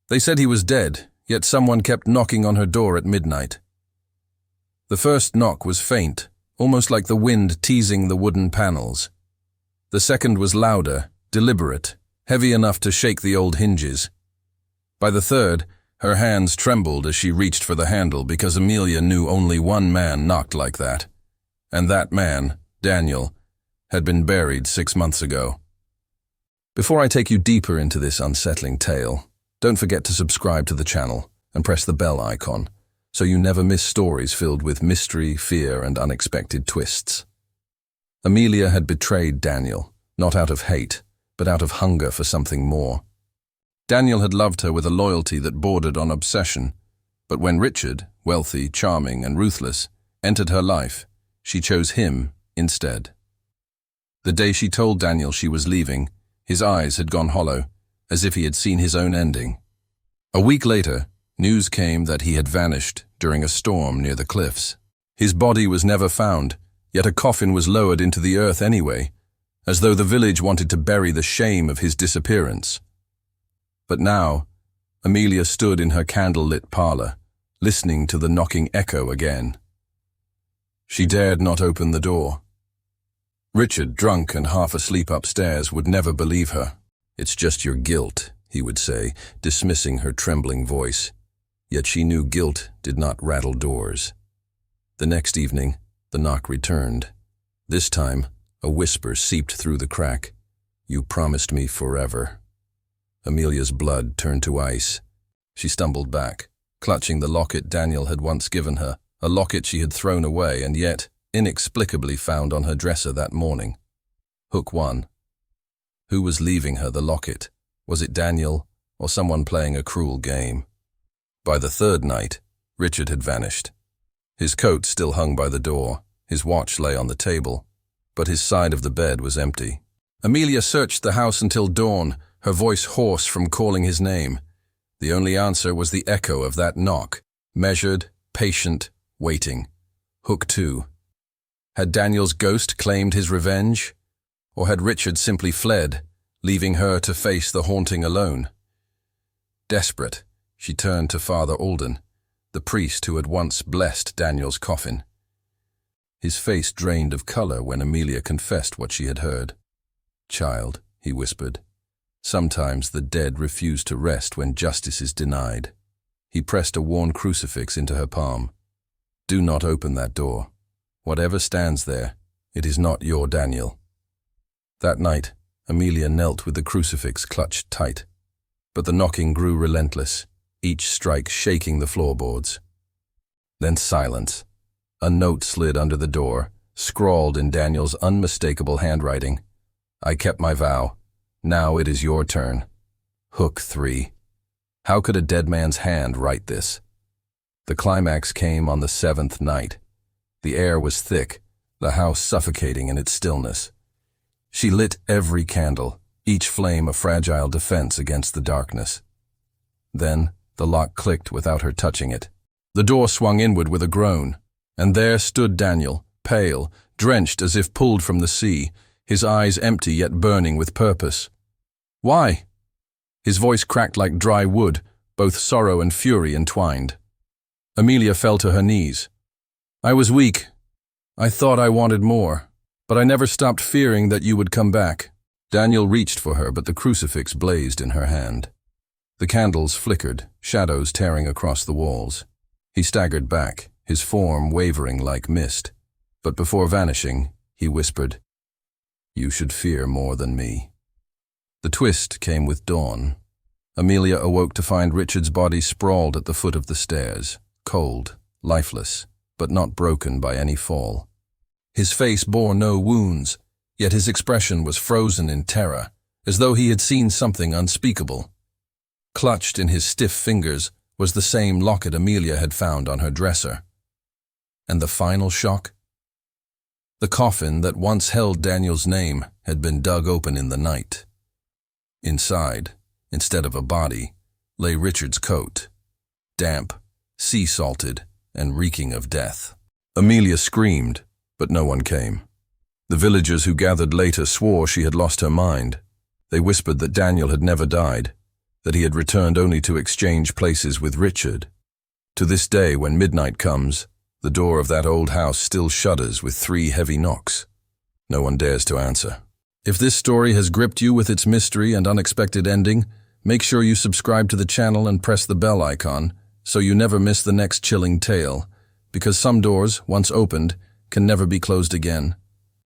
They said he was dead, yet someone kept knocking on her door at midnight. The first knock was faint, almost like the wind teasing the wooden panels. The second was louder, deliberate, heavy enough to shake the old hinges. By the third, her hands trembled as she reached for the handle because Amelia knew only one man knocked like that. And that man, Daniel, had been buried 6 months ago. Before I take you deeper into this unsettling tale, don't forget to subscribe to the channel and press the bell icon so you never miss stories filled with mystery, fear, and unexpected twists. Amelia had betrayed Daniel, not out of hate, but out of hunger for something more. Daniel had loved her with a loyalty that bordered on obsession, but when Richard, wealthy, charming, and ruthless, entered her life, she chose him instead. The day she told Daniel she was leaving, his eyes had gone hollow, as if he had seen his own ending. A week later, news came that he had vanished during a storm near the cliffs. His body was never found, yet a coffin was lowered into the earth anyway, as though the village wanted to bury the shame of his disappearance. But now, Amelia stood in her candle-lit parlor, listening to the knocking echo again. She dared not open the door. Richard, drunk and half asleep upstairs, would never believe her. "It's just your guilt," he would say, dismissing her trembling voice. Yet she knew guilt did not rattle doors. The next evening, the knock returned. This time, a whisper seeped through the crack. "You promised me forever." Amelia's blood turned to ice. She stumbled back, clutching the locket Daniel had once given her, a locket she had thrown away and yet inexplicably found on her dresser that morning. Hook 1. Who was leaving her the locket? Was it Daniel or someone playing a cruel game? By the third night, Richard had vanished. His coat still hung by the door, his watch lay on the table, but his side of the bed was empty. Amelia searched the house until dawn, her voice hoarse from calling his name. The only answer was the echo of that knock, measured, patient, waiting. Hook 2. Had Daniel's ghost claimed his revenge? Or had Richard simply fled, leaving her to face the haunting alone? Desperate, she turned to Father Alden, the priest who had once blessed Daniel's coffin. His face drained of color when Amelia confessed what she had heard. "Child," he whispered, "sometimes the dead refuse to rest when justice is denied." He pressed a worn crucifix into her palm. "Do not open that door. Whatever stands there, it is not your Daniel." That night, Amelia knelt with the crucifix clutched tight. But the knocking grew relentless, each strike shaking the floorboards. Then silence. A note slid under the door, scrawled in Daniel's unmistakable handwriting. "I kept my vow. Now it is your turn." Hook 3. How could a dead man's hand write this? The climax came on the 7th night. The air was thick, the house suffocating in its stillness. She lit every candle, each flame a fragile defense against the darkness. Then the lock clicked without her touching it. The door swung inward with a groan, and there stood Daniel, pale, drenched as if pulled from the sea, his eyes empty yet burning with purpose. "Why?" His voice cracked like dry wood, both sorrow and fury entwined. Amelia fell to her knees. "I was weak. I thought I wanted more, but I never stopped fearing that you would come back." Daniel reached for her, but the crucifix blazed in her hand. The candles flickered, shadows tearing across the walls. He staggered back, his form wavering like mist. But before vanishing, he whispered, "You should fear more than me." The twist came with dawn. Amelia awoke to find Richard's body sprawled at the foot of the stairs, cold, lifeless, but not broken by any fall. His face bore no wounds, yet his expression was frozen in terror, as though he had seen something unspeakable. Clutched in his stiff fingers was the same locket Amelia had found on her dresser. And the final shock? The coffin that once held Daniel's name had been dug open in the night. Inside, instead of a body, lay Richard's coat, damp, sea-salted, and reeking of death. Amelia screamed, but no one came. The villagers who gathered later swore she had lost her mind. They whispered that Daniel had never died, that he had returned only to exchange places with Richard. To this day, when midnight comes, the door of that old house still shudders with 3 heavy knocks. No one dares to answer. If this story has gripped you with its mystery and unexpected ending, make sure you subscribe to the channel and press the bell icon so you never miss the next chilling tale, because some doors, once opened, can never be closed again.